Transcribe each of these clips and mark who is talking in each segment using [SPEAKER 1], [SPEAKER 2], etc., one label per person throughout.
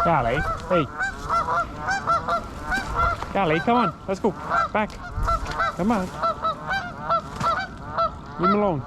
[SPEAKER 1] Cali, hey. Cali, come on, let's go. Back. Come on. Leave him alone.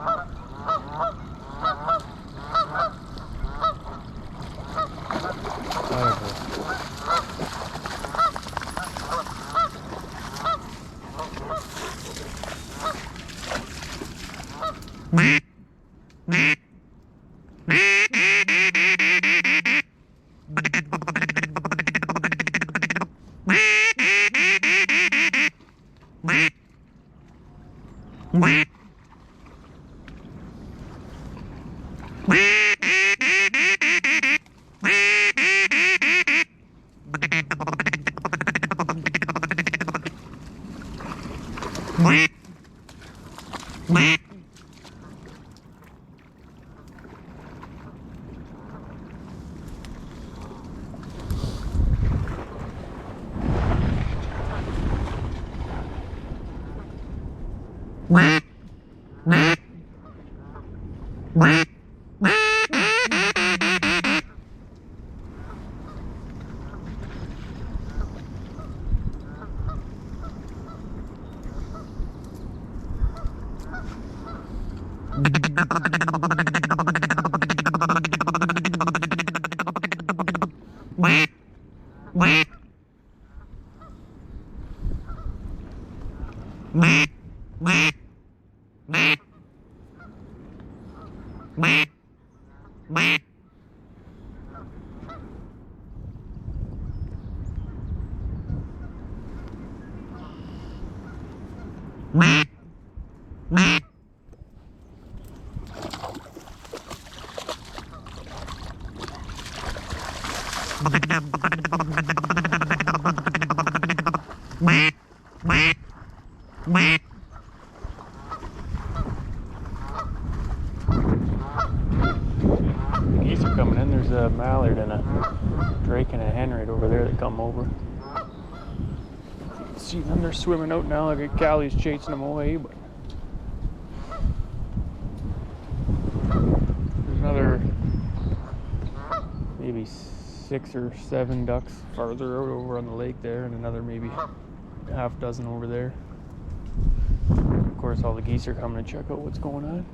[SPEAKER 1] Geese are coming in. There's a mallard and a drake and a hen right over there that come over. See them, they're swimming out now. Look at Cali's chasing them away, but there's another maybe 6 or 7 ducks farther out over on the lake there, and another maybe half dozen over there. Of course, all the geese are coming to check out what's going on.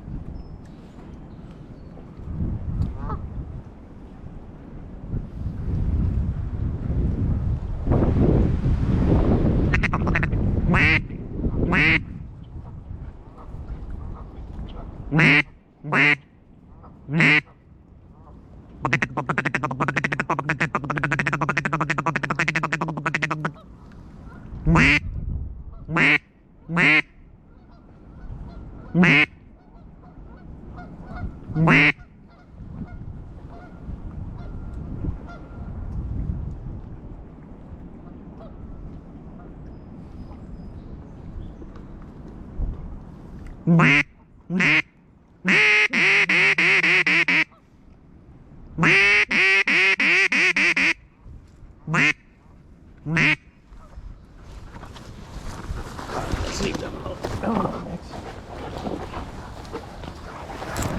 [SPEAKER 1] Leave them alone. Oh, next.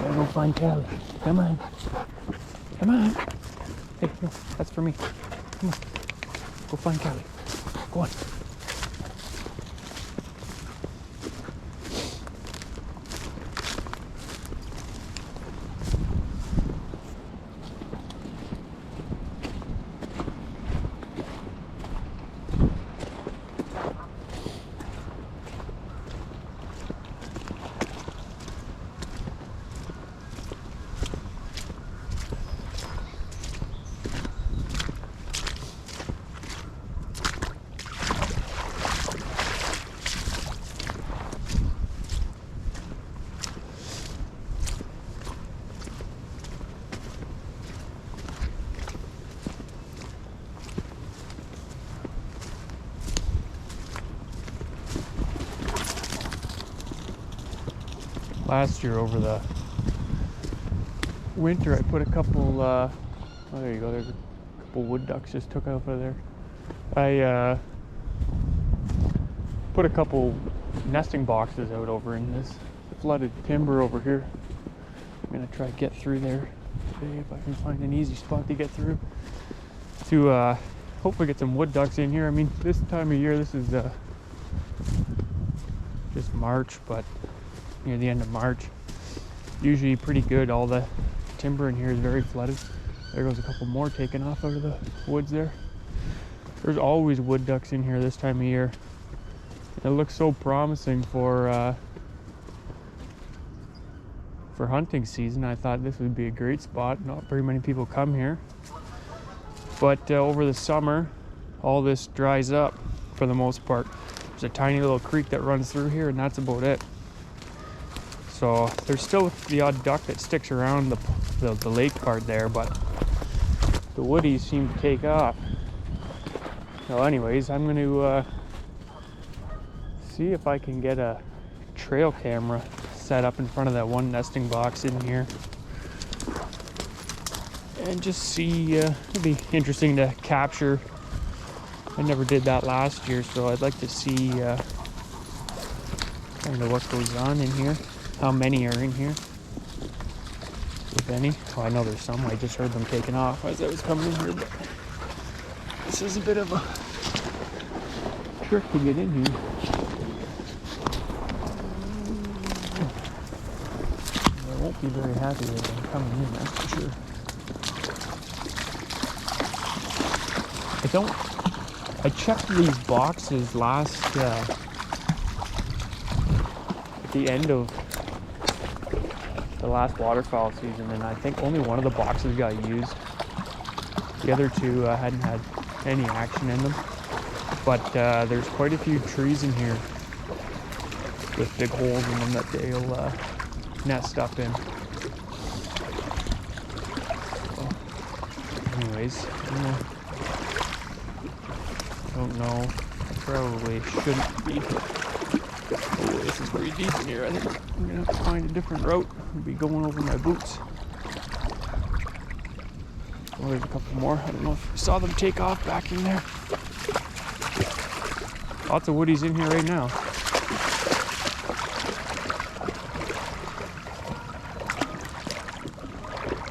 [SPEAKER 1] Gotta go find Cali. Come on. Come on. Hey, no, that's for me. Come on. Go find Cali. Go on. Last year over the winter I put a couple, oh there you go, there's a couple wood ducks just took off of there. I put a couple nesting boxes out over in this flooded timber over here. I'm gonna try to get through there today if I can find an easy spot to get through. to hopefully get some wood ducks in here. I mean, this time of year, this is just March, but near the end of March, usually pretty good. All the timber in here is very flooded. There goes a couple more taken off out of the woods there. There's always wood ducks in here this time of year. It looks so promising for hunting season. I thought this would be a great spot. Not very many people come here, but over the summer all this dries up for the most part. There's a tiny little creek that runs through here, and that's about it. So there's still the odd duck that sticks around the lake part there, but the woodies seem to take off. Well, anyways, I'm going to see if I can get a trail camera set up in front of that one nesting box in here and just see. It'd be interesting to capture. I never did that last year, so I'd like to see kind of what goes on in here, how many are in here, if any. Well, I know there's some. I just heard them taking off as I was coming in here, but this is a bit of a trick to get in here. I won't be very happy with them coming in, that's for sure. I checked these boxes last, at the end of the last waterfowl season, and I think only one of the boxes got used. The other two hadn't had any action in them. But there's quite a few trees in here with big holes in them that they'll nest up in. So, anyways, I don't know. I probably shouldn't be. Oh, this is pretty deep in here. I think I'm gonna have to find a different route. I'll be going over my boots. Oh, there's a couple more. I don't know if you saw them take off back in there. Lots of woodies in here right now.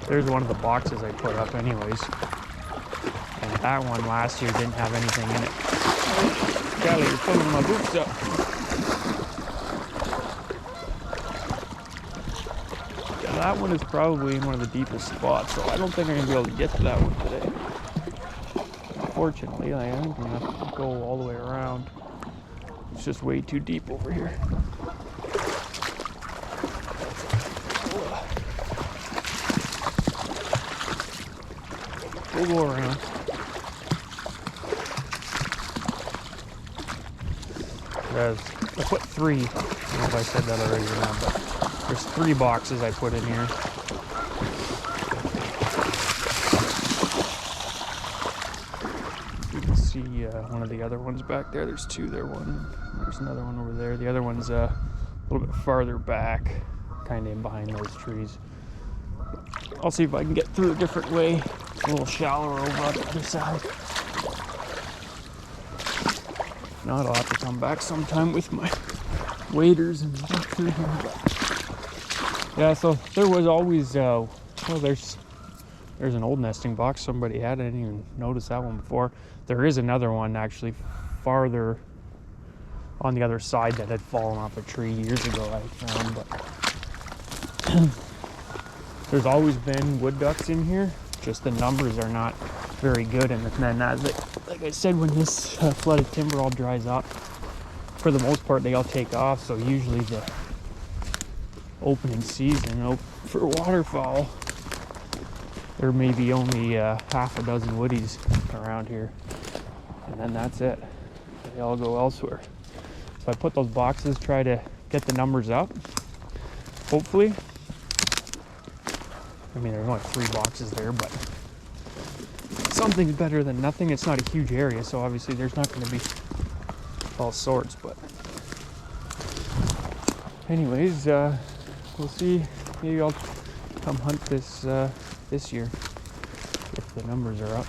[SPEAKER 1] There's one of the boxes I put up anyways. And that one last year didn't have anything in it. Cali, you're pulling my boots up. Yeah, that one is probably in one of the deepest spots, so I don't think I'm going to be able to get to that one today. Unfortunately, I think I'm going to have to go all the way around. It's just way too deep over here. We'll go around. I put 3. I don't know if I said that already or not, but there's 3 boxes I put in here. You can see one of the other ones back there. There's 2 there. There's another one over there. The other one's a little bit farther back, kind of in behind those trees. I'll see if I can get through a different way. A little shallower over on the other side. If not, I'll have to come back sometime with my waders and walk through here. Yeah, so there was always, well, there's an old nesting box somebody had. I didn't even notice that one before. There is another one actually farther on the other side that had fallen off a tree years ago, I found. But there's always been wood ducks in here. Just the numbers are not very good, and then as like I said, when this flooded timber all dries up, for the most part they all take off. So usually the opening season for waterfowl, there may be only half a dozen woodies around here, and then that's it. They all go elsewhere. So I put those boxes, try to get the numbers up, hopefully. I mean, there's only 3 boxes there, but something's better than nothing. It's not a huge area, so obviously there's not going to be all sorts, but anyways, we'll see. Maybe I'll come hunt this year if the numbers are up.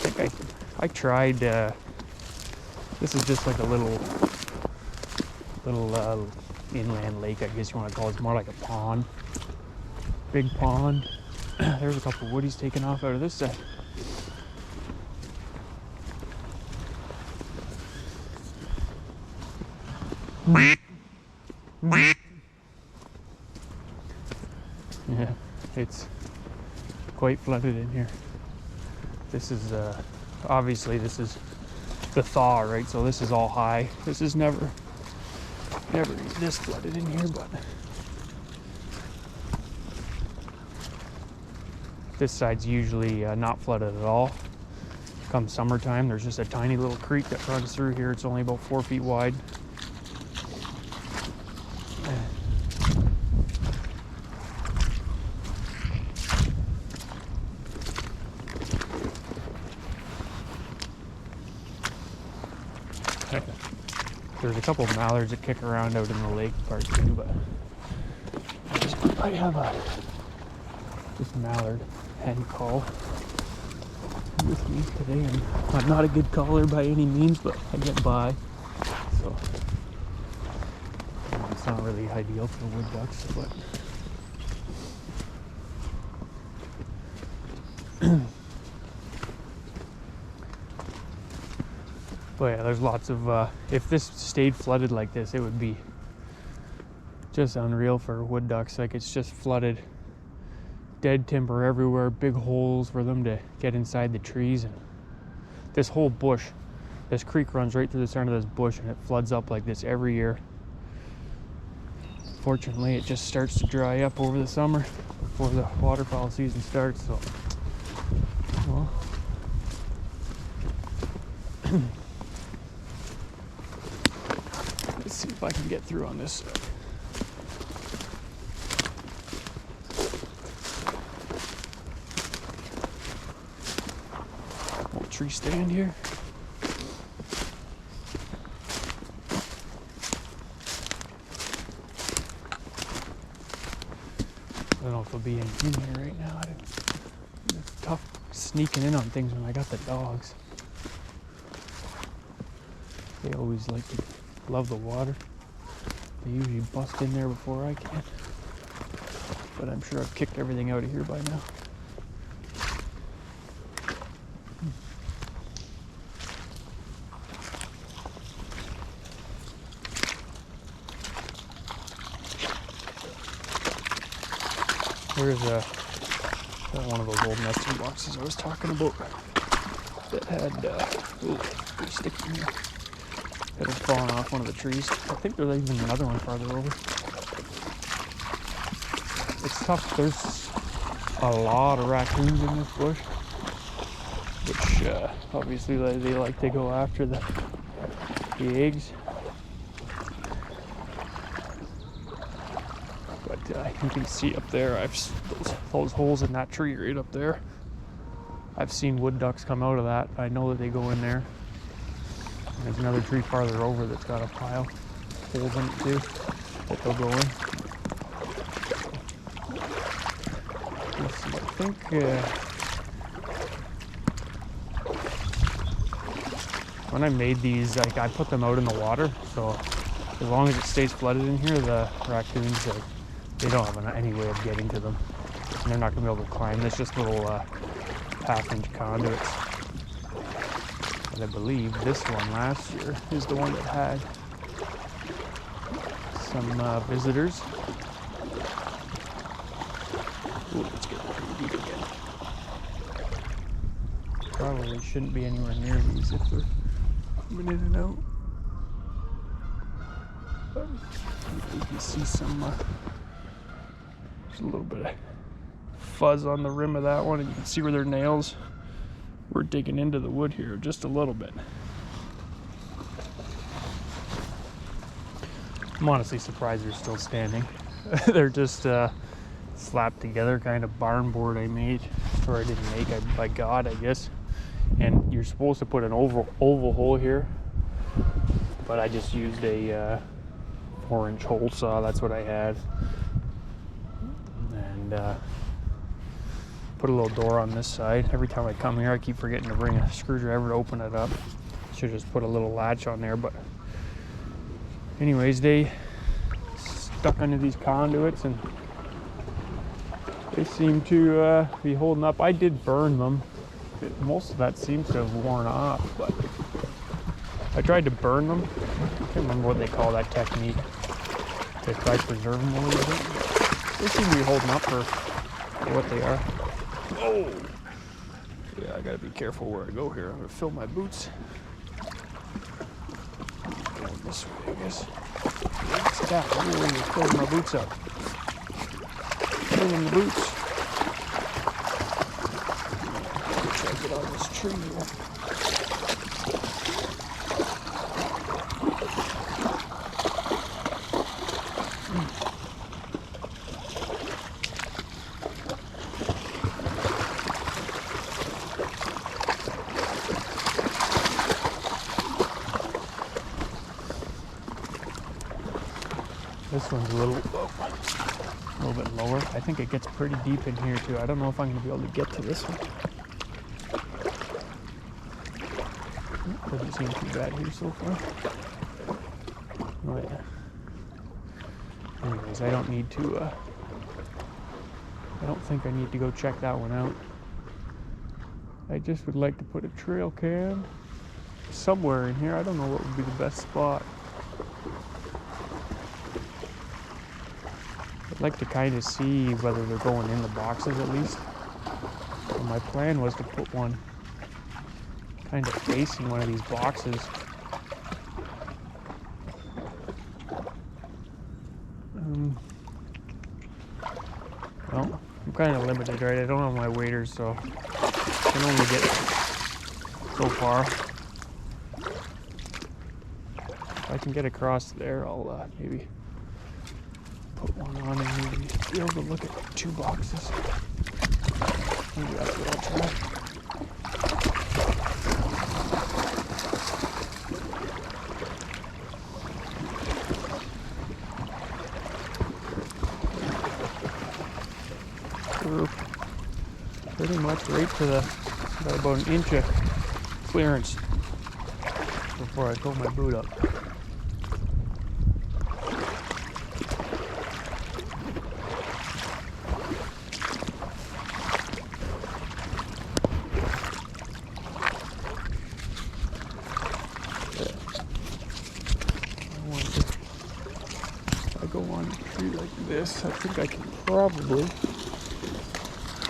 [SPEAKER 1] I think I tried, this is just like a little inland lake, I guess you want to call it. It's more like a pond. Big pond. There's a couple woodies taking off out of this side. Yeah, it's quite flooded in here. This is obviously this is the thaw, right? So this is all high. This is never this flooded in here, but this side's usually not flooded at all. Come summertime, there's just a tiny little creek that runs through here. It's only about 4 feet wide. There's a couple of mallards that kick around out in the lake part too, but I have this mallard hen call with me today, and I'm not a good caller by any means, but I get by, so it's not really ideal for wood ducks, but but yeah, there's lots of, if this stayed flooded like this, it would be just unreal for wood ducks. Like, it's just flooded, dead timber everywhere, big holes for them to get inside the trees. And this whole bush, this creek runs right through the center of this bush, and it floods up like this every year. Fortunately, it just starts to dry up over the summer before the waterfowl season starts, so, well. Let's see if I can get through on this side. Little tree stand here. I don't know if it'll be in here right now. It's tough sneaking in on things when I got the dogs. They always love the water. They usually bust in there before I can. But I'm sure I've kicked everything out of here by now. Here's one of those old nesting boxes I was talking about that had pretty sticky in here. That had fallen off one of the trees. I think there's even another one farther over. It's tough. There's a lot of raccoons in this bush, which obviously they like to go after the eggs. But you can see up there, those holes in that tree right up there. I've seen wood ducks come out of that. I know that they go in there. And there's another tree farther over that's got a pile of holes in it too that they'll go in. Let's see, I think when I made these, like, I put them out in the water, so as long as it stays flooded in here, the raccoons, they don't have any way of getting to them. And they're not going to be able to climb. There's just little half-inch conduits. And I believe this one last year is the one that had some visitors. Ooh, let's get pretty deep again. Probably shouldn't be anywhere near these if they're coming in and out. But you can see some, there's a little bit of fuzz on the rim of that one, and you can see where their nails were digging into the wood here just a little bit. I'm honestly surprised they're still standing. They're just slapped together kind of barn board I made, or I didn't make, by God, I guess. And you're supposed to put an oval hole here, but I just used a 4-inch hole saw. That's what I had, and put a little door on this side. Every time I come here, I keep forgetting to bring a screwdriver to open it up. Should just put a little latch on there, but anyways, they stuck under these conduits and they seem to be holding up. I did burn them. Most of that seems to have worn off, but I tried to burn them. I can't remember what they call that technique. They try to preserve them a little bit. They seem to be holding up for what they are. Oh! Yeah, I gotta be careful where I go here. I'm gonna fill my boots. Going this way, I guess. Yeah, I'm going to fill my boots up. Filling the boots. Try to get on this tree here. This one's a little bit lower. I think it gets pretty deep in here too. I don't know if I'm going to be able to get to this one. Doesn't seem too bad here so far. Oh yeah. Anyways, I don't need to, I don't think I need to go check that one out. I just would like to put a trail cam somewhere in here. I don't know what would be the best spot. I'd like to kind of see whether they're going in the boxes at least. So my plan was to put one kind of facing one of these boxes. Well, I'm kind of limited, right? I don't have my waders, so I can only get so far. If I can get across there, I'll maybe put one on and maybe be able to look at 2 boxes. Maybe that's what I'll try. We're pretty much right to the, got about an inch of clearance before I pull my boot up. This, I think I can probably,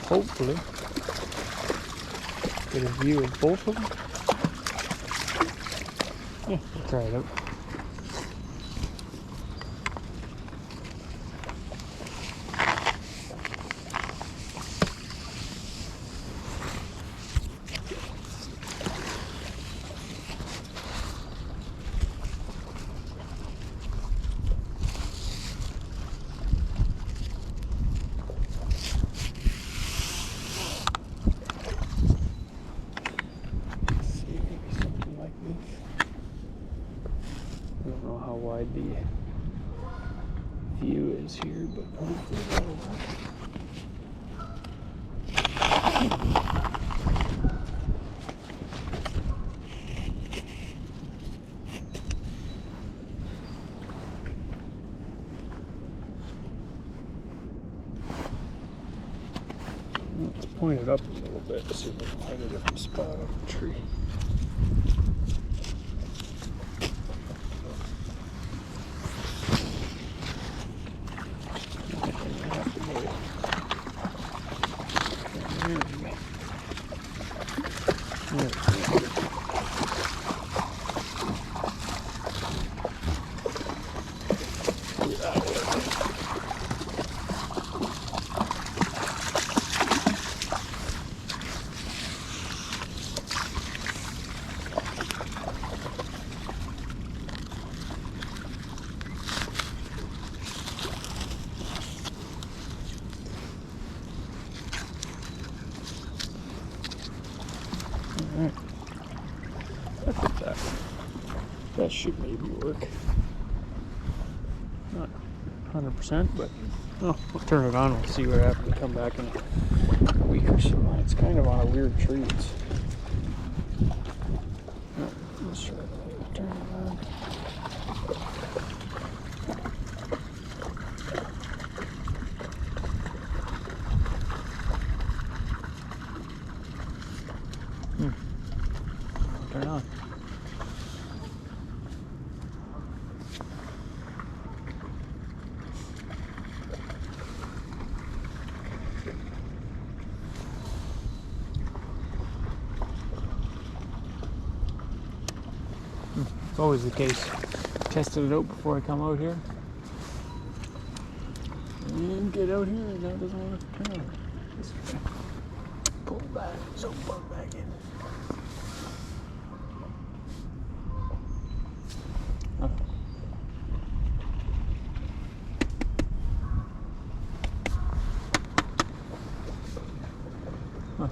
[SPEAKER 1] hopefully, get a view of both of them. Yeah, we'll try it out. I don't know how wide the view is here, but hopefully that'll work. Let's point it up a little bit so we can find a different spot on the tree. Alright, I think that should maybe work. Not 100%, but we'll turn it on. We'll see what happens. Come back in a week or so. It's kind of on a weird tree. Let's try to turn it on. Turn on. It's always the case. Tested it out before I come out here. And get out here, and now it doesn't want to turn on. This way. Pull back, so pull back in. Oh. Huh.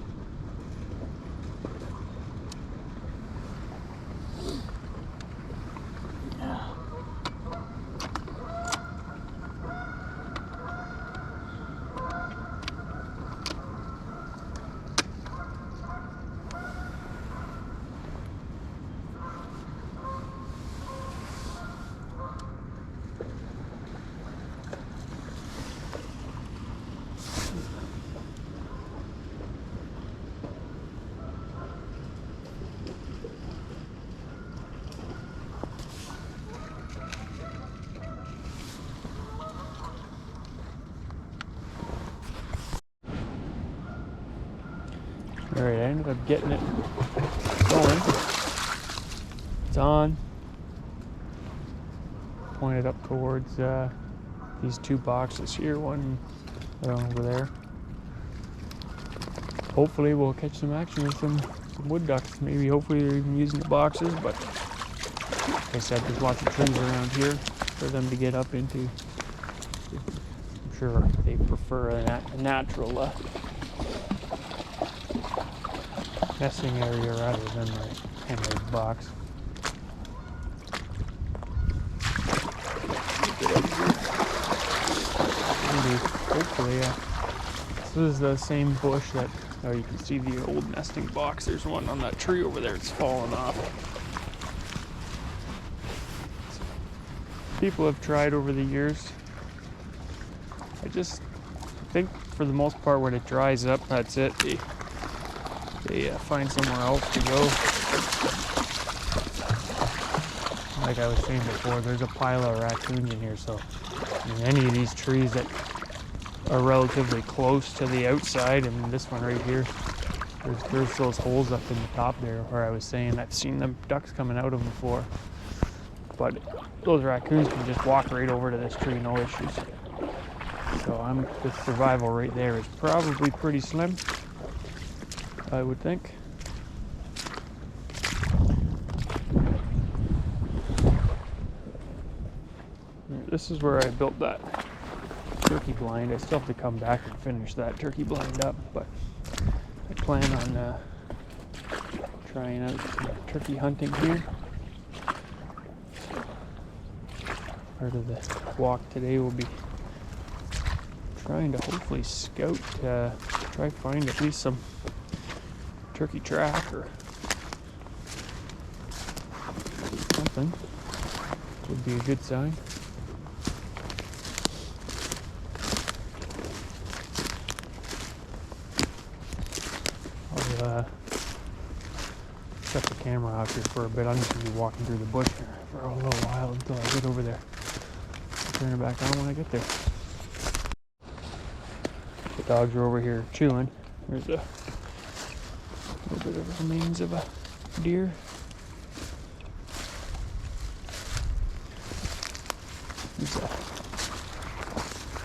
[SPEAKER 1] Alright, I ended up getting it going. It's on. Pointed up towards these two boxes here, one over there. Hopefully we'll catch some action with some wood ducks. Maybe hopefully they're even using the boxes, but like I said, there's lots of trees around here for them to get up into. I'm sure they prefer a natural nesting area rather than my handmade box. Maybe, hopefully, this is the same bush that you can see the old nesting box. There's one on that tree over there. It's fallen off. People have tried over the years. I just think for the most part when it dries up, that's it. They find somewhere else to go. Like I was saying before, there's a pile of raccoons in here, so I mean, any of these trees that are relatively close to the outside, and this one right here, there's those holes up in the top there where I was saying I've seen them ducks coming out of them before. But those raccoons can just walk right over to this tree, no issues. So the survival rate there is probably pretty slim, I would think. This is where I built that turkey blind. I still have to come back and finish that turkey blind up, but I plan on trying out some turkey hunting here. Part of the walk today will be trying to hopefully scout, try find at least some turkey track or something. Would be a good sign. I'll set the camera out here for a bit. I'm just going to be walking through the bush here for a little while until I get over there. I'll turn it back on when I get there. The dogs are over here chewing. There's a little bit of remains of a deer. There's a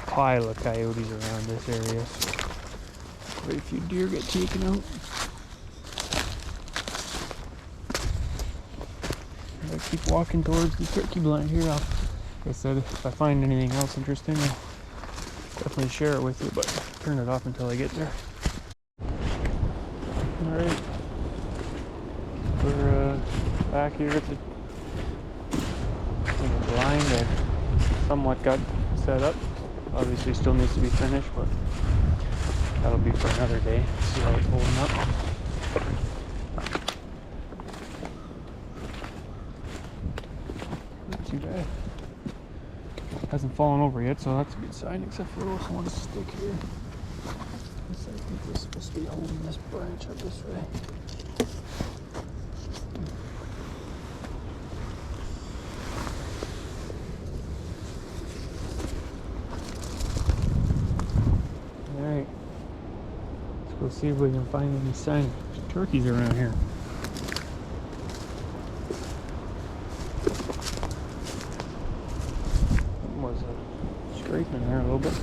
[SPEAKER 1] pile of coyotes around this area. So quite a few deer get taken out. I keep walking towards the turkey blind here. Like I said, if I find anything else interesting, I'll definitely share it with you, but turn it off until I get there. Alright, we're back here at the blind. I somewhat got set up. Obviously still needs to be finished, but that'll be for another day. See how it's holding up. Not too bad. Hasn't fallen over yet, so that's a good sign, except for this one stick here. I think we're supposed to be holding this branch up this way. Alright. Let's go see if we can find any sign of turkeys around here. there a little bit.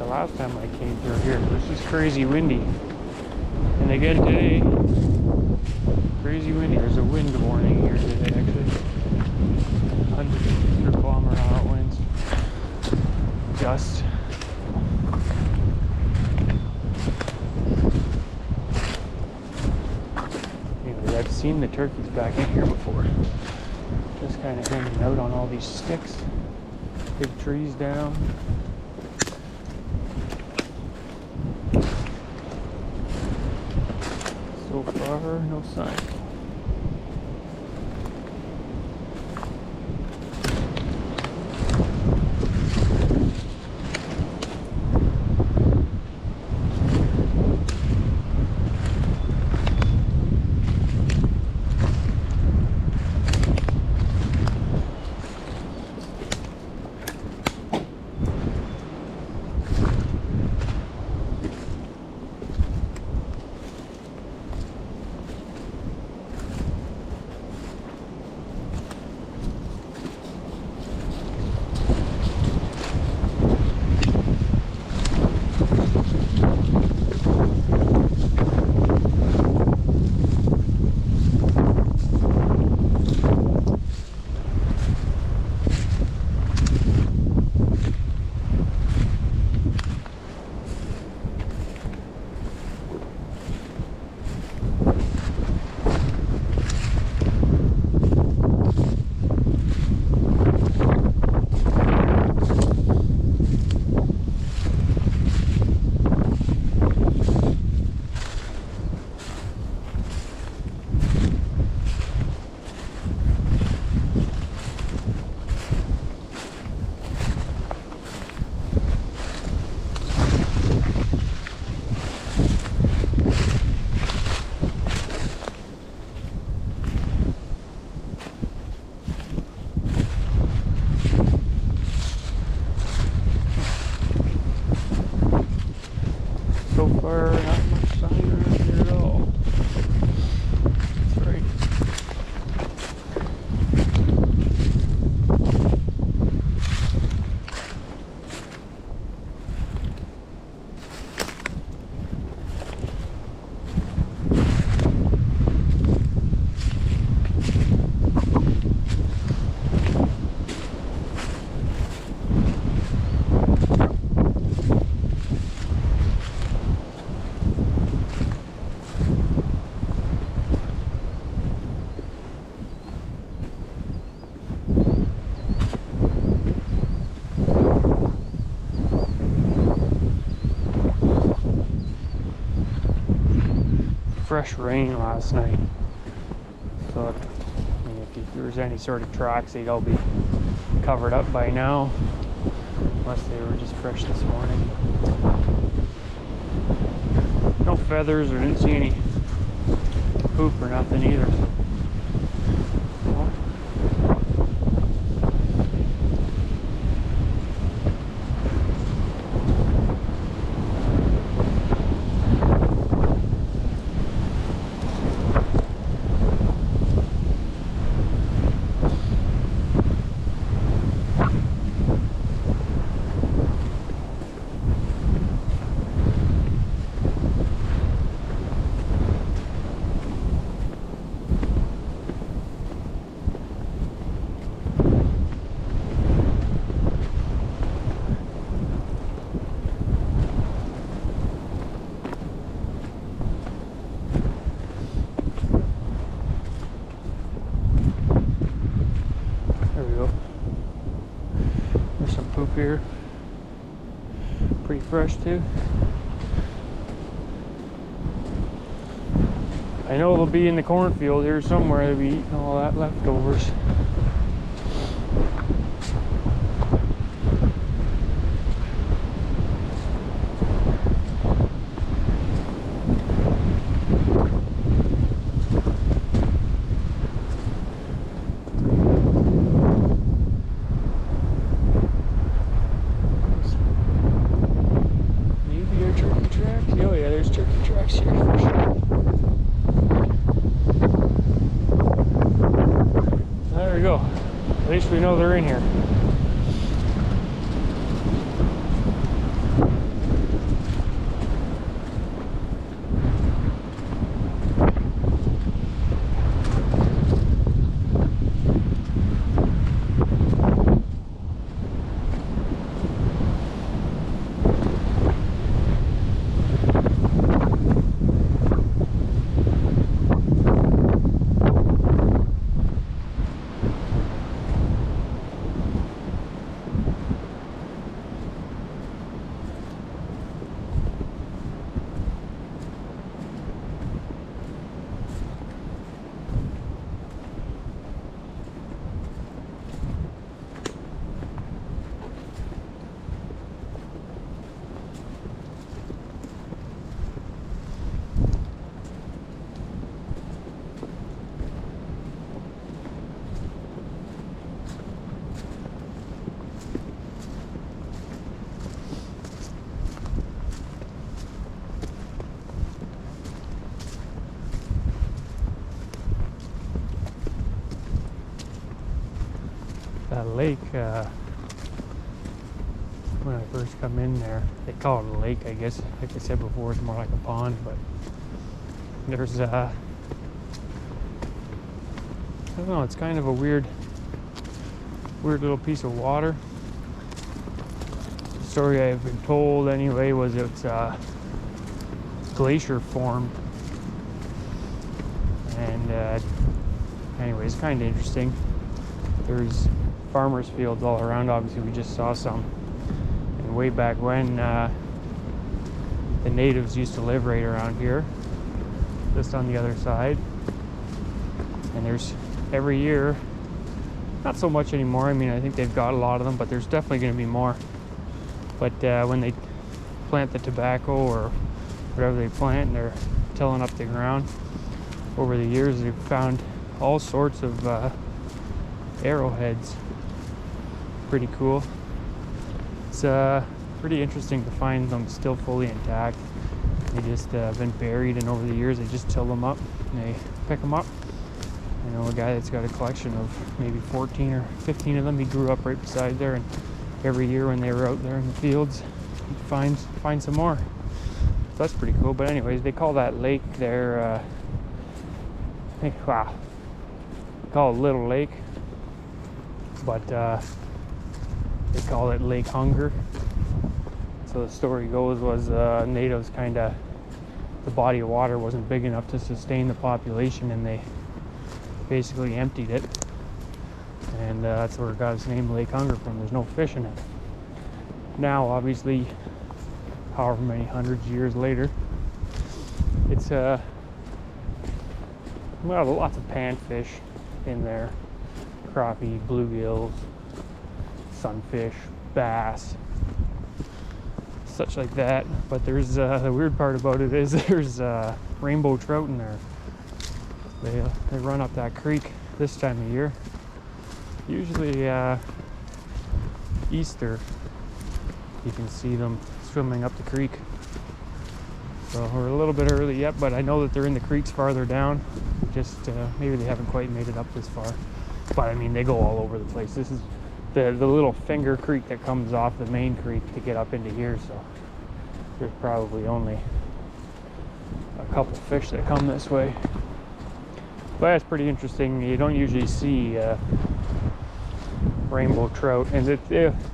[SPEAKER 1] Last time I came through here, it was just crazy windy. And again today, crazy windy. There's a wind warning here today, actually. 100-kilometer-hour winds. Gust. Anyways, I've seen the turkeys back in here before. Just kind of hanging out on all these sticks. Big trees down. So far, no sign. So far, not much sign around here at all. That's right. Fresh rain last night, so if there's any sort of tracks, they'd all be covered up by now, unless they were just fresh this morning. No feathers, or didn't see any poop or nothing either. Here, pretty fresh too. I know they'll be in the cornfield here somewhere. They'll be eating all that leftovers. year for sure. There we go. At least we know they're in here. That lake, when I first come in there, they call it a lake, I guess. Like I said before, it's more like a pond, but there's I don't know, it's kind of a weird little piece of water. The story I've been told anyway was it's glacier formed, and anyways, kind of interesting. There's farmers fields all around. Obviously we just saw some, and way back when the natives used to live right around here, just on the other side. And there's every year, not so much anymore, I mean I think they've got a lot of them, but there's definitely going to be more. But when they plant the tobacco or whatever they plant and they're tilling up the ground, over the years they've found all sorts of arrowheads. Pretty cool. It's pretty interesting to find them still fully intact. They just been buried, and over the years they just till them up and they pick them up. I know a guy that's got a collection of maybe 14 or 15 of them. He grew up right beside there, and every year when they were out there in the fields, he'd find some more. So that's pretty cool. But anyways, they call that lake there, they call it Little Lake, but they call it Lake Hunger. So the story goes was natives the body of water wasn't big enough to sustain the population, and they basically emptied it, and that's where it got its name, Lake Hunger, from. There's no fish in it. Now obviously, however many hundreds of years later, it's well, lots of panfish in there, crappie, bluegills, sunfish, bass, such like that. But there's the weird part about it is there's rainbow trout in there. They run up that creek this time of year, usually Easter. You can see them swimming up the creek. So we're a little bit early yet, but I know that they're in the creeks farther down. Just maybe they haven't quite made it up this far, but I mean they go all over the place. This is the little finger creek that comes off the main creek to get up into here, so there's probably only a couple fish that come this way. But that's pretty interesting. You don't usually see rainbow trout, and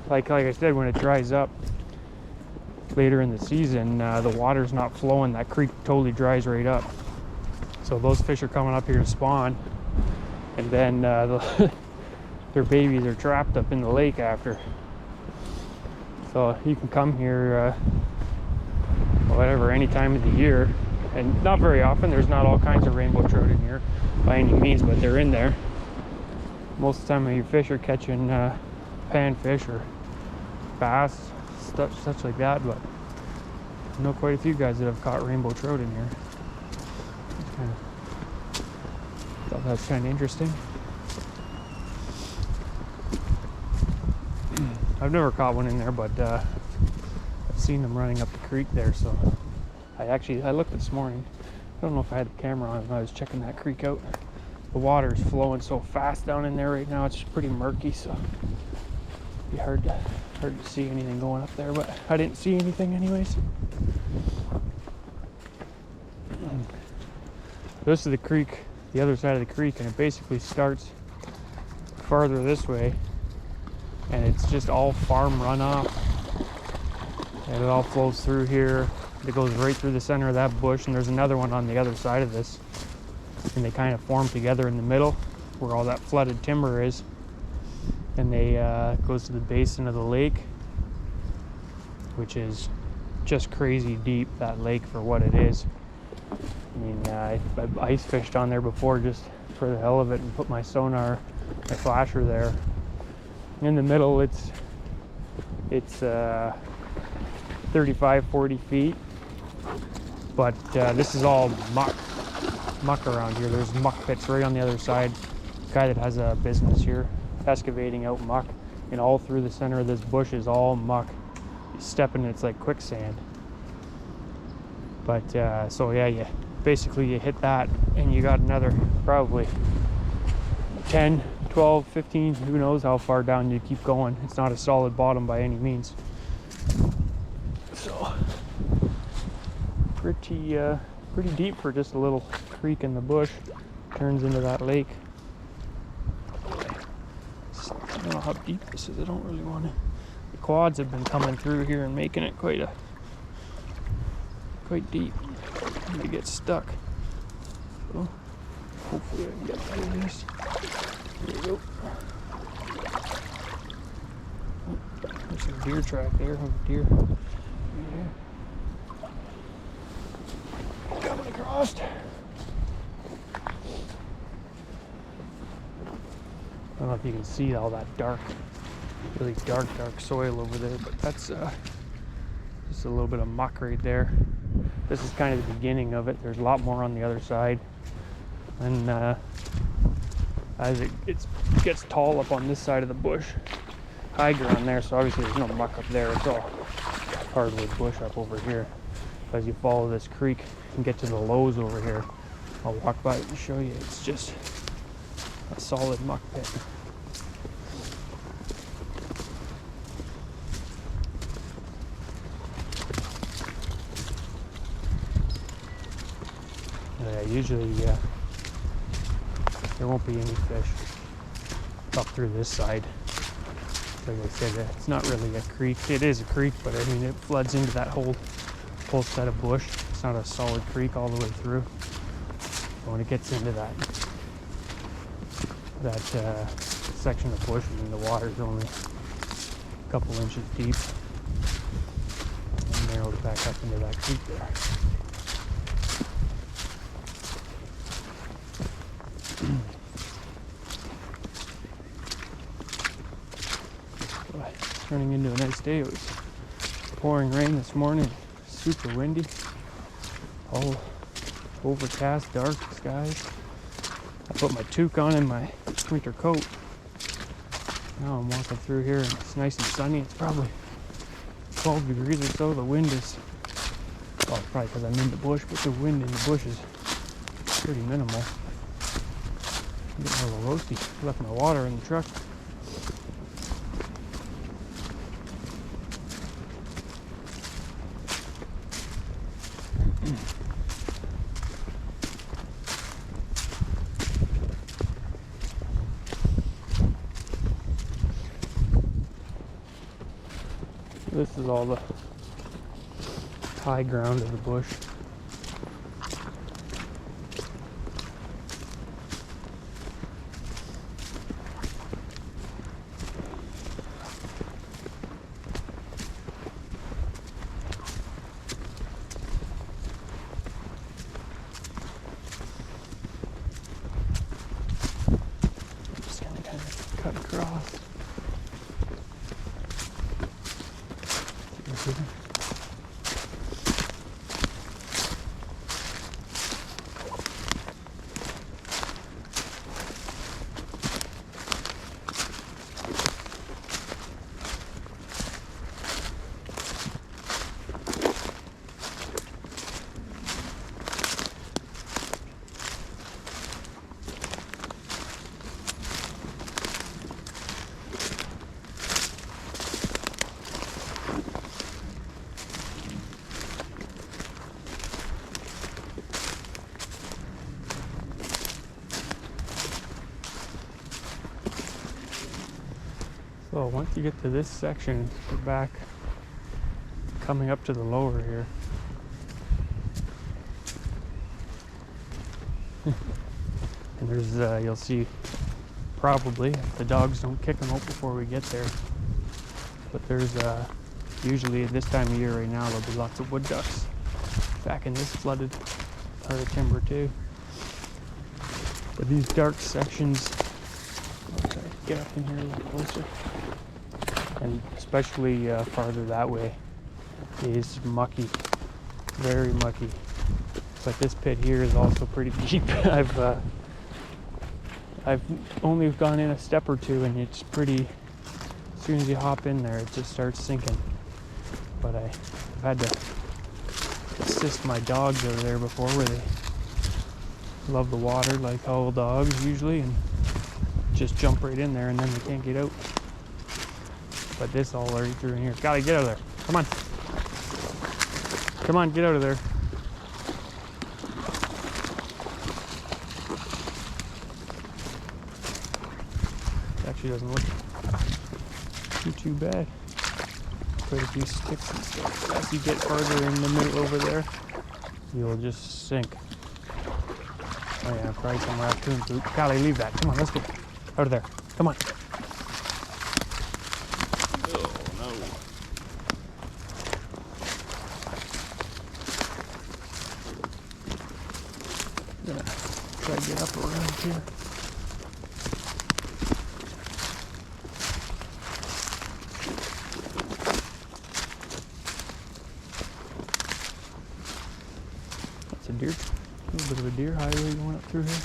[SPEAKER 1] like I said, when it dries up later in the season, the water's not flowing. That creek totally dries right up. So those fish are coming up here to spawn, and then their babies are trapped up in the lake after. So you can come here, whatever, any time of the year, and not very often. There's not all kinds of rainbow trout in here by any means, but they're in there. Most of the time your fish are catching panfish or bass, such like that, but I know quite a few guys that have caught rainbow trout in here. Thought that's kind of interesting. I've never caught one in there, but I've seen them running up the creek there, so I looked this morning. I don't know if I had the camera on when I was checking that creek out. The water's flowing so fast down in there right now. It's pretty murky, so it'd be hard to see anything going up there. But I didn't see anything anyways. This is the creek, the other side of the creek, and it basically starts farther this way, and it's just all farm runoff, and it all flows through here. It goes right through the center of that bush, and there's another one on the other side of this, and they kind of form together in the middle where all that flooded timber is, and they goes to the basin of the lake, which is just crazy deep, that lake, for what it is. I mean, I've ice fished on there before just for the hell of it and put my sonar, my flasher there. In the middle, it's 35, 40 feet, but this is all muck around here. There's muck pits right on the other side. The guy that has a business here excavating out muck, and all through the center of this bush is all muck. You step in it, it's like quicksand. But so yeah, you hit that, and you got another probably 10, 12, 15, who knows how far down you keep going. It's not a solid bottom by any means. So pretty deep for just a little creek in the bush. Turns into that lake. So I don't know how deep this is. I don't really want to. The quads have been coming through here and making it quite deep. They get stuck. So hopefully I can get through this. There we go. Oh, there's a deer track there. Deer. Coming across. I don't know if you can see all that really dark soil over there, but that's just a little bit of muck right there. This is kind of the beginning of it. There's a lot more on the other side, and as it gets tall up on this side of the bush, high ground there, so obviously there's no muck up there. It's all hardwood bush up over here. As you follow this creek and get to the lows over here, I'll walk by it and show you. It's just a solid muck pit. Usually there won't be any fish up through this side. Like I said, it's not really a creek. It is a creek, but I mean it floods into that whole set of bush. It's not a solid creek all the way through. But when it gets into that section of bush, I mean the water's only a couple inches deep, and narrows back up into that creek there. Turning into a nice day. It was pouring rain this morning, super windy, all overcast, dark skies. I put my toque on and my winter coat. Now I'm walking through here and it's nice and sunny. It's probably 12 degrees or so. The wind is, well, probably because I'm in the bush, but the wind in the bush is pretty minimal. I'm getting a little roasty. Left my water in the truck. This is all the high ground of the bush. Just gonna kind of cut across. So once you get to this section, we're back coming up to the lower here. And there's, you'll see probably, if the dogs don't kick them out before we get there. But there's, usually at this time of year right now, there'll be lots of wood ducks back in this flooded part of timber too. But these dark sections, I'll try to get up in here a little closer, and especially farther that way, is mucky, very mucky. But this pit here is also pretty deep. I've only gone in a step or two, and it's pretty, as soon as you hop in there, it just starts sinking. But I've had to assist my dogs over there before, where they love the water like all dogs usually, and just jump right in there, and then they can't get out. But this all already through in here. Cali, get out of there. Come on. Come on, get out of there. Actually doesn't look too bad. Quite a few sticks and stuff. But as you get farther in the middle over there, you'll just sink. Oh yeah, probably some raccoon poop. Cali, leave that. Come on, let's go. Out of there. Come on. Oh no. I'm gonna try to get up around here. That's a deer. A little bit of a deer highway going up through here.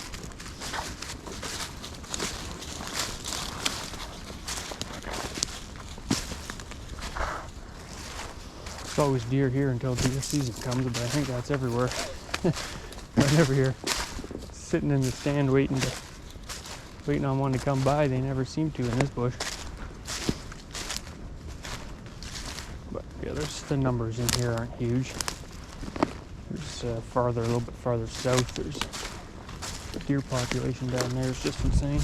[SPEAKER 1] It's always deer here until deer season comes, but I think that's everywhere. Right over here, sitting in the stand waiting on one to come by. They never seem to in this bush. But yeah, the numbers in here aren't huge. There's a little bit farther south, there's the deer population down there is just insane.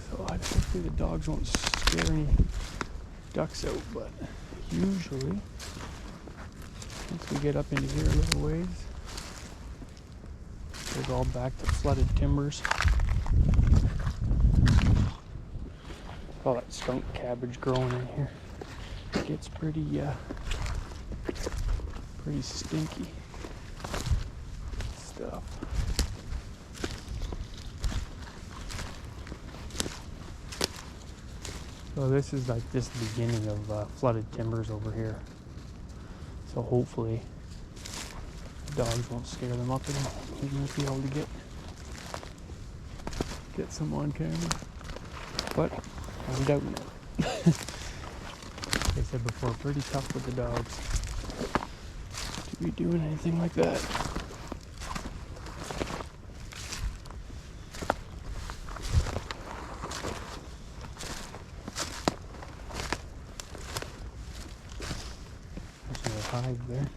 [SPEAKER 1] So hopefully the dogs won't scare any ducks out, but usually once we get up into here a little ways, it's all back to flooded timbers. All that skunk cabbage growing in here. It gets pretty stinky stuff. So this is like just the beginning of flooded timbers over here. So hopefully dogs won't scare them up and we might be able to get some on camera. But I'm doubting it. Like I said before, pretty tough with the dogs to be doing anything like that. There's another hive there.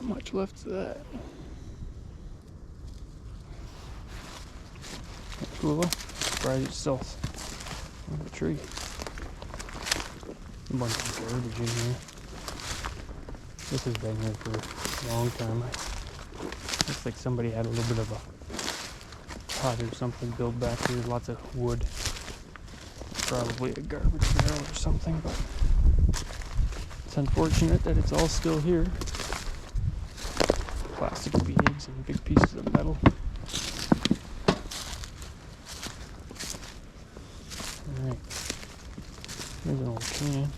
[SPEAKER 1] Much left to that. That's cool. Surprised it's still on the tree. A bunch of garbage in here. This has been here for a long time. Looks like somebody had a little bit of a hut or something built back here. Lots of wood. Probably a garbage barrel or something, but it's unfortunate that it's all still here. Plastic beads and big pieces of metal. Alright, here's an old can.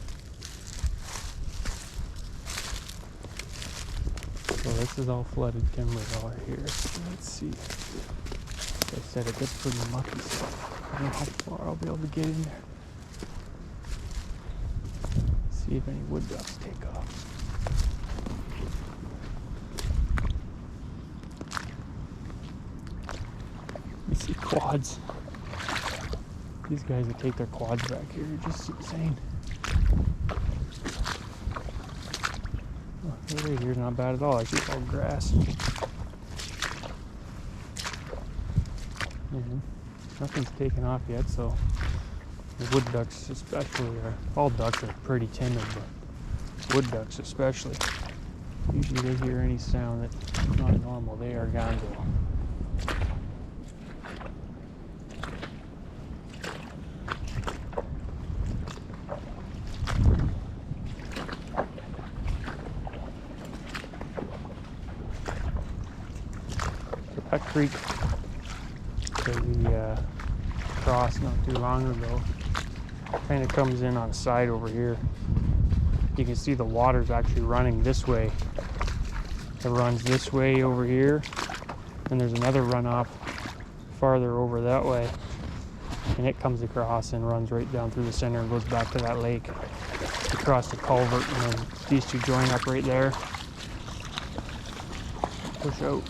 [SPEAKER 1] So this is all flooded timber all here. So let's see. Like I said, it gets pretty mucky, so I don't know how far I'll be able to get in there. See if any wood ducks take off. quads. These guys that take their quads back here are just insane. Oh, right here's not bad at all. I see it's all grass. Nothing's taken off yet, so the wood ducks especially are, all ducks are pretty timid, but wood ducks especially. Usually they hear any sound that's not normal, they are gonzo. That creek that we crossed not too long ago kind of comes in on the side over here. You can see the water's actually running this way. It runs this way over here, and there's another runoff farther over that way, and it comes across and runs right down through the center and goes back to that lake across the culvert, and then these two join up right there. Push out.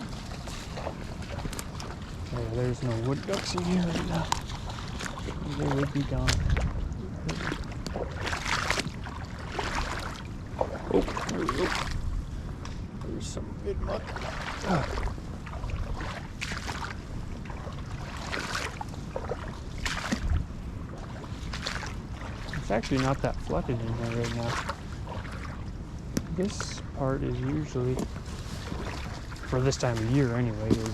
[SPEAKER 1] Yeah, there's no wood ducks in here right now. They would be gone. Oh, there we go. There's some good muck. It's actually not that flooded in here right now. This part is usually, for this time of year anyway, is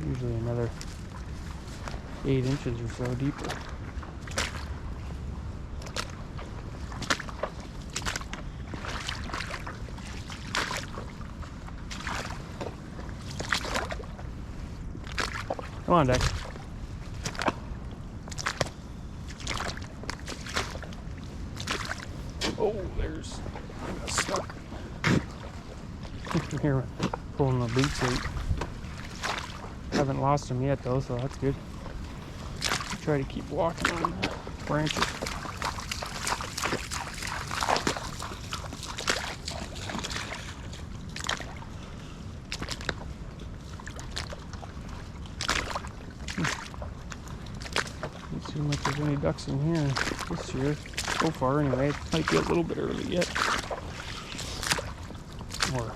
[SPEAKER 1] usually another 8 inches or so deeper. Come on, Dax. Oh, there's, I got stuck. Here, pulling the boots out. Haven't lost them yet though, so that's good. Try to keep walking on the branches. Don't see much of any ducks in here this year so far anyway. It might be a little bit early yet. Or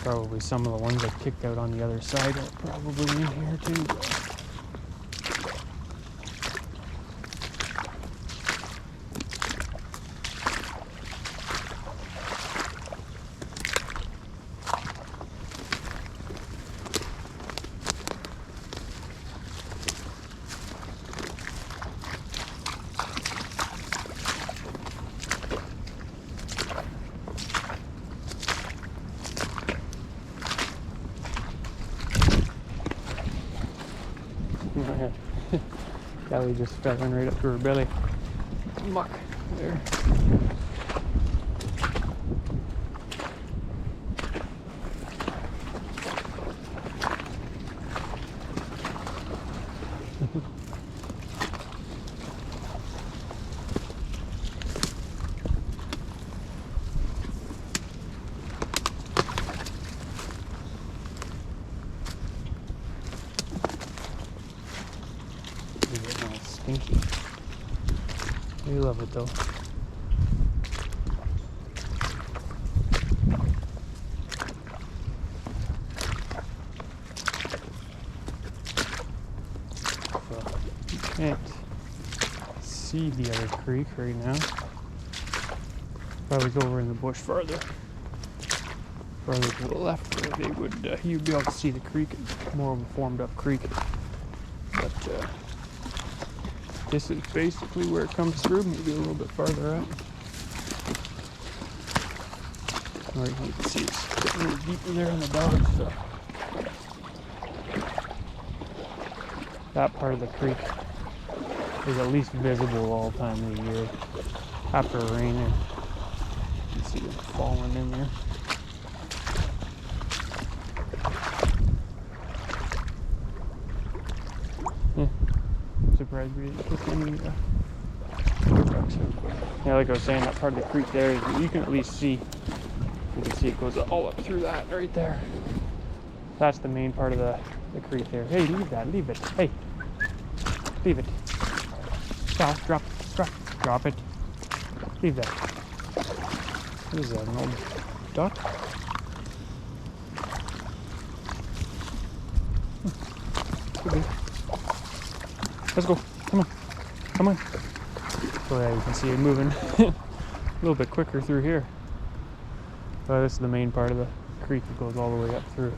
[SPEAKER 1] probably some of the ones I kicked out on the other side are probably in here too. Cali just fell in right up to her belly. Muck there. Stinky. We love it though. So you can't see the other creek right now. If I was over in the bush farther to the left, they would you'd be able to see the creek. It's more of a formed up creek, but this is basically where it comes through, maybe a little bit farther out. Or you can see it's getting a little deeper there in the dogs, so that part of the creek is at least visible all time of the year. After a rain, you can see them falling in there. Surprised we didn't kick any ducks out. Yeah, like I was saying, that part of the creek there, you can at least see, you can see it goes all up through that right there. That's the main part of the creek there. Hey, leave that. Leave it. Hey, leave it. Cal, drop it. Leave that. What is that? An old duck? Let's go. Come on. So yeah, you can see it moving a little bit quicker through here. This is the main part of the creek that goes all the way up through.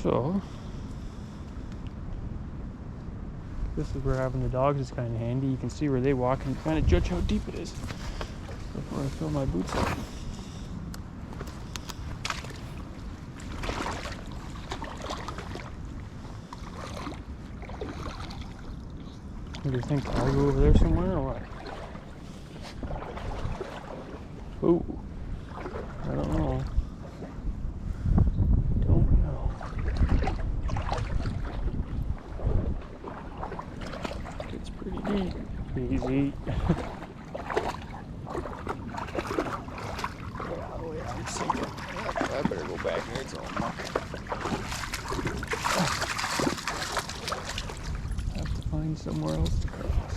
[SPEAKER 1] So this is where having the dogs is kind of handy. You can see where they walk and kind of judge how deep it is before I fill my boots up. What do you think? I'll go over there somewhere or what? Oh, I don't know. It's pretty deep. Easy. Yeah, I'm sinking. I better go back here. It's all muck. Have to find somewhere else to cross.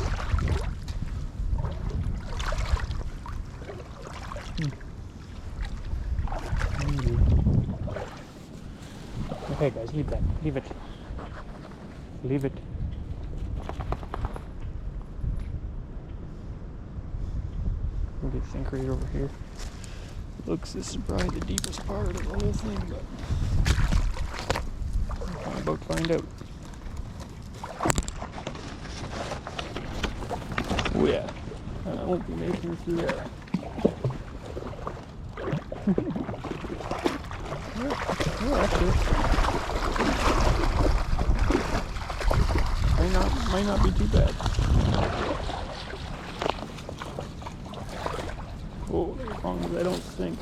[SPEAKER 1] Okay, guys, leave that. Leave it. Leave it. We'll get sink right over here. Looks, this is probably the deepest part of the whole thing, but I'm about to find out. Oh yeah, I won't be making it through there. Actually, might not be too bad. Oh, as long as I don't sink.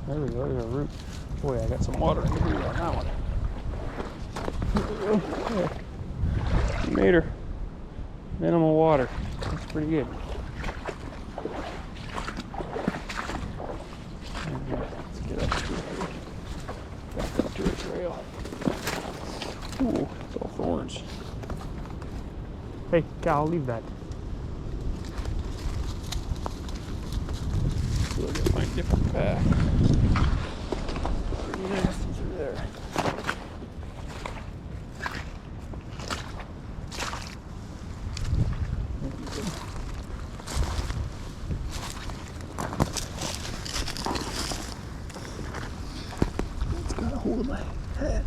[SPEAKER 1] There we go, there's a root. Boy, I got some water in the root on that one. Yeah. Made her. Minimal water. That's pretty good. Let's get up to it. Back up to a trail. Ooh, it's all thorns. Hey, Cal, leave that. So I gotta find a different path. Pretty nasty through there. It's got a hold of my head.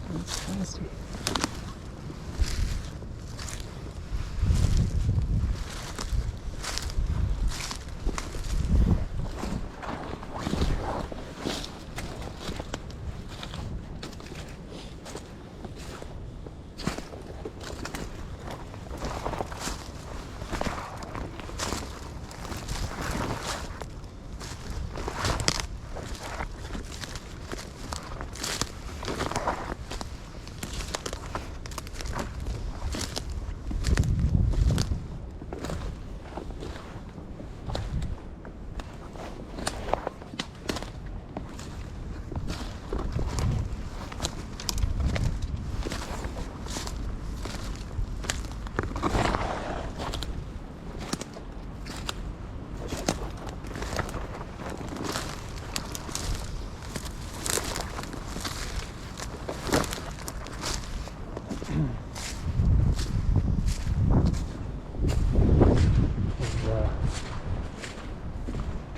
[SPEAKER 1] That's nasty.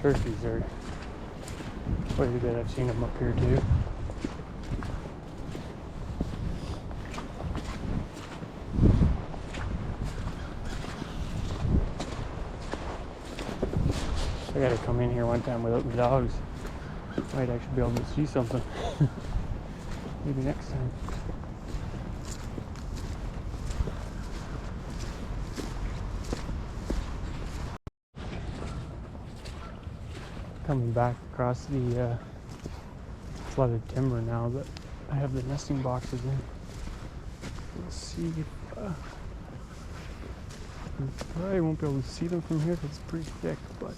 [SPEAKER 1] Turkeys are quite a bit. I've seen them up here too. I gotta come in here one time without the dogs. Might actually be able to see something. Maybe next time. Coming back across the flooded timber now, but I have the nesting boxes in. Let's see if you probably won't be able to see them from here because it's pretty thick, but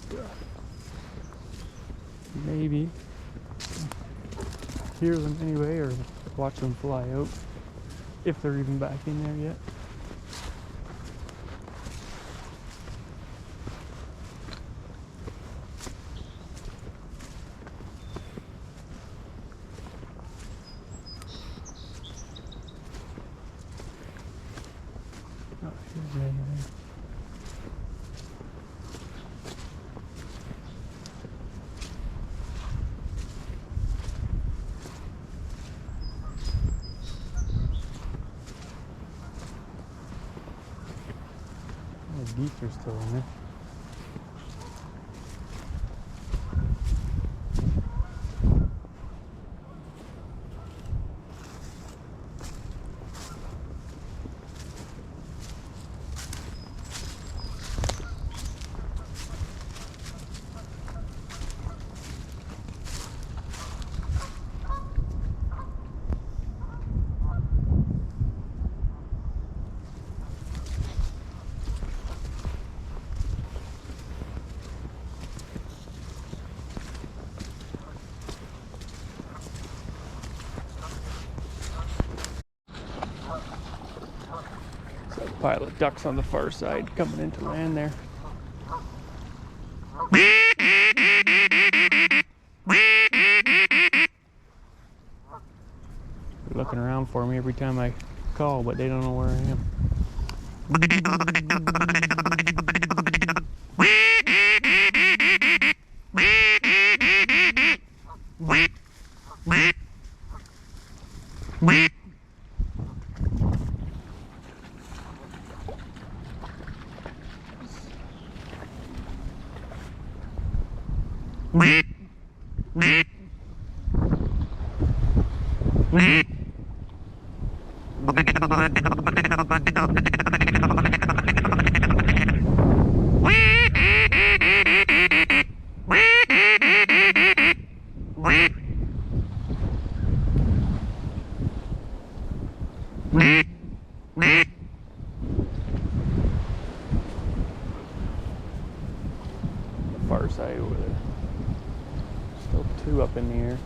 [SPEAKER 1] maybe hear them anyway, or watch them fly out if they're even back in there yet. Oh, here's anything. The geese are still in there. Pile of ducks on the far side coming into land there. They're looking around for me every time I call, but they don't know where I am. Far side over there. Still two up in the air.